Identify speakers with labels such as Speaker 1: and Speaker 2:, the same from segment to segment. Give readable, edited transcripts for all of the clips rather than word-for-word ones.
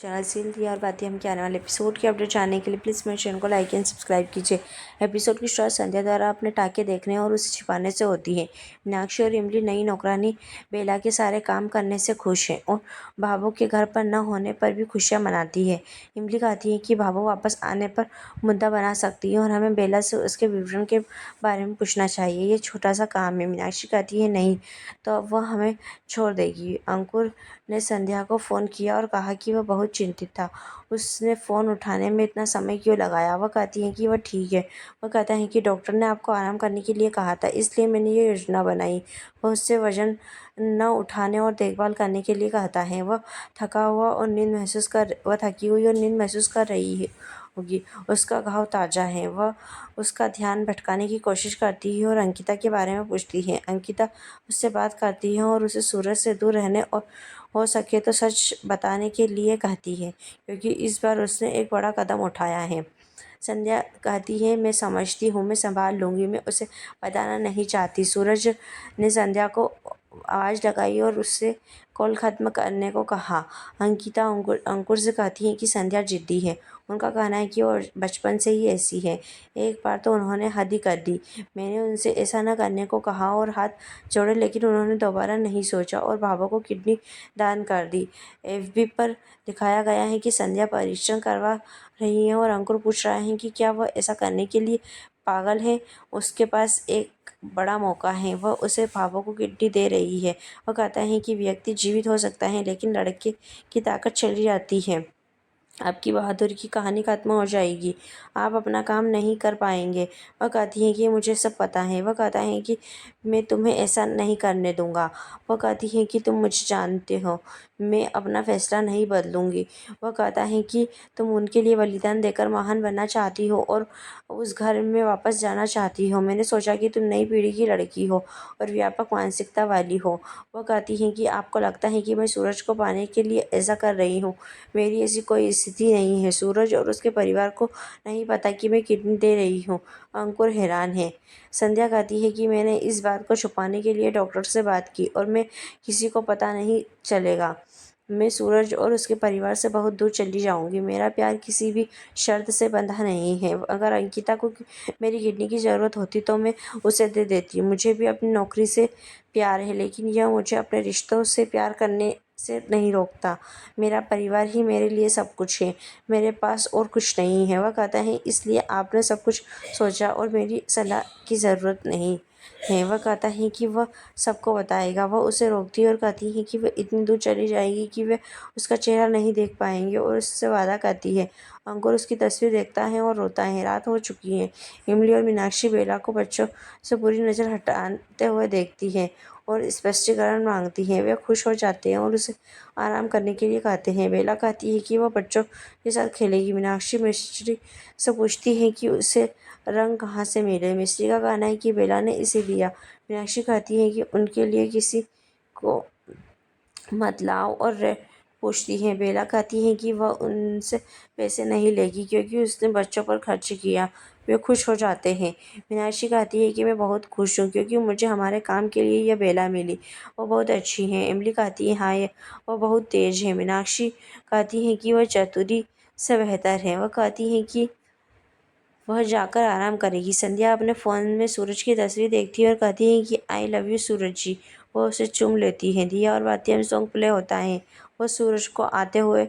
Speaker 1: Channel seal दिया और बातें हम के आने वाले एपिसोड की अपडेट जानने के लिए प्लीज़ मेरे चैनल को लाइक एंड सब्सक्राइब कीजिए। एपिसोड की शुरुआत संध्या द्वारा अपने टाके देखने और उसे छिपाने से होती है। मीनाक्षी और इमली नई नौकरानी बेला के सारे काम करने से खुश हैं और भाभो के घर पर न होने पर भी खुशियाँ मनाती है। इमली कहती है कि भाभो वापस आने पर मुद्दा बना सकती है और हमें बेला से उसके विवरण के बारे में पूछना चाहिए। ये छोटा सा काम है। मीनाक्षी कहती है नहीं तो अब वह हमें छोड़ देगी। अंकुर ने संध्या को फ़ोन किया और कहा कि वह बहुत चिंतित था। उसने फ़ोन उठाने में इतना समय क्यों लगाया? वह कहती है कि वह ठीक है। वह कहता है कि डॉक्टर ने आपको आराम करने के लिए कहा था, इसलिए मैंने ये योजना बनाई। वह उससे वज़न न उठाने और देखभाल करने के लिए कहता है। वह थकी हुई और नींद महसूस कर रही होगी। उसका घाव ताज़ा है। वह उसका ध्यान भटकाने की कोशिश करती है और अंकिता के बारे में पूछती है। अंकिता उससे बात करती है और उसे सूरज से दूर रहने और हो सके तो सच बताने के लिए कहती है, क्योंकि इस बार उसने एक बड़ा कदम उठाया है। संध्या कहती है मैं समझती हूँ, मैं संभाल लूँगी, मैं उसे बताना नहीं चाहती। सूरज ने संध्या को आवाज़ लगाई और उससे कॉल ख़त्म करने को कहा। अंकिता अंकुर से कहती है कि संध्या ज़िद्दी है। उनका कहना है कि वो बचपन से ही ऐसी है। एक बार तो उन्होंने हद ही कर दी। मैंने उनसे ऐसा न करने को कहा और हाथ जोड़े, लेकिन उन्होंने दोबारा नहीं सोचा और भाभा को किडनी दान कर दी। एफबी पर दिखाया गया है कि संध्या परीक्षण करवा रही है और अंकुर पूछ रहा है कि क्या वह ऐसा करने के लिए पागल है। उसके पास एक बड़ा मौका है। वह उसे भाभा को किडनी दे रही है। वह कहता है कि व्यक्ति जीवित हो सकता है, लेकिन लड़के की ताकत चली जाती है। आपकी बहादुरी की कहानी खत्म हो जाएगी। आप अपना काम नहीं कर पाएंगे। वह कहती है कि मुझे सब पता है। वह कहता है कि मैं तुम्हें ऐसा नहीं करने दूंगा। वह कहती है कि तुम मुझे जानते हो, मैं अपना फैसला नहीं बदलूंगी। वह कहता है कि तुम उनके लिए बलिदान देकर महान बनना चाहती हो और उस घर में वापस जाना चाहती हो। मैंने सोचा कि तुम नई पीढ़ी की लड़की हो और व्यापक मानसिकता वाली हो। वह कहती है कि आपको लगता है कि मैं सूरज को पाने के लिए ऐसा कर रही हूँ। मेरी ऐसी कोई स्थिति नहीं है। सूरज और उसके परिवार को नहीं पता कि मैं किडनी दे रही हूँ। अंकुर हैरान है। संध्या कहती है कि मैंने इस बात को छुपाने के लिए डॉक्टर से बात की और मैं किसी को पता नहीं चलेगा। मैं सूरज और उसके परिवार से बहुत दूर चली जाऊंगी। मेरा प्यार किसी भी शर्त से बंधा नहीं है। अगर अंकिता को मेरी किडनी की ज़रूरत होती तो मैं उसे दे देती। मुझे भी अपनी नौकरी से प्यार है, लेकिन यह मुझे अपने रिश्तों से प्यार करने से नहीं रोकता। मेरा परिवार ही मेरे लिए सब कुछ है। मेरे पास और कुछ नहीं है। वह कहता है इसलिए आपने सब कुछ सोचा और मेरी सलाह की ज़रूरत नहीं है। वह कहता है कि वह सबको बताएगा। वह उसे रोकती है और कहती है कि वह इतनी दूर चली जाएगी कि वे उसका चेहरा नहीं देख पाएंगे और उससे वादा करती है। अंकुर उसकी तस्वीर देखता है और रोता है। रात हो चुकी है। इमली और मीनाक्षी बेला को बच्चों से बुरी नज़र हटाते हुए देखती है और स्पष्टीकरण मांगती है। वे खुश हो जाते हैं और उसे आराम करने के लिए कहते हैं। बेला कहती है कि वह बच्चों के साथ खेलेगी। मीनाक्षी मिस्त्री से पूछती है कि उसे रंग कहाँ से मिले। मिस्त्री का कहना है कि बेला ने इसे दिया। मीनाक्षी कहती है कि उनके लिए किसी को मत लाओ और पूछती है। बेला कहती है कि वह उनसे पैसे नहीं लेगी क्योंकि उसने बच्चों पर खर्च किया। वे खुश हो जाते हैं। मीनाक्षी कहती है कि मैं बहुत खुश हूँ क्योंकि मुझे हमारे काम के लिए यह बेला मिली। वो बहुत अच्छी है। इमली कहती है हाँ, वो बहुत तेज है। मीनाक्षी कहती है कि वह चतुरी से बेहतर है। वह कहती है कि वह जाकर आराम करेगी। संध्या अपने फ़ोन में सूरज की तस्वीर देखती है और कहती है कि आई लव यू सूरज जी। वह उसे चूम लेती है। दिया और बातिया में सॉन्ग प्ले होता है। वह सूरज को आते हुए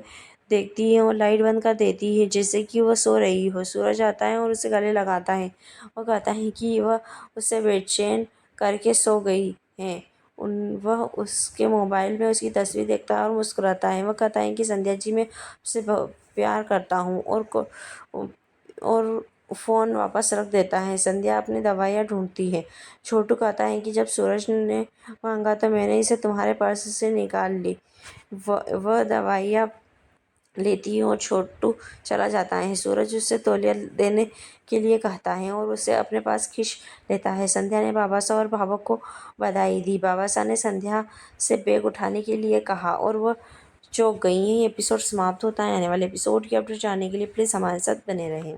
Speaker 1: देखती है और लाइट बंद कर देती है जैसे कि वह सो रही हो। सूरज आता है और उसे गले लगाता है। वह कहता है कि वह उसे बेचैन करके सो गई है। वह उसके मोबाइल में उसकी तस्वीर देखता है और मुस्कुराता है। वह कहता है कि संध्या जी, मैं उससे प्यार करता हूँ और फ़ोन वापस रख देता है। संध्या अपनी दवाइयाँ ढूंढती है। छोटू कहता है कि जब सूरज ने मांगा तो मैंने इसे तुम्हारे पर्स से निकाल ली। वह दवाइयाँ लेती है और छोटू चला जाता है। सूरज उससे तौलिया देने के लिए कहता है और उसे अपने पास खींच लेता है। संध्या ने बाबासा और भाभा को बधाई दी। बाबासा ने संध्या से बैग उठाने के लिए कहा और वह चौंक गई। यही एपिसोड समाप्त होता है। आने वाले एपिसोड की अपडेट जानने के लिए प्लीज़ हमारे साथ बने रहें।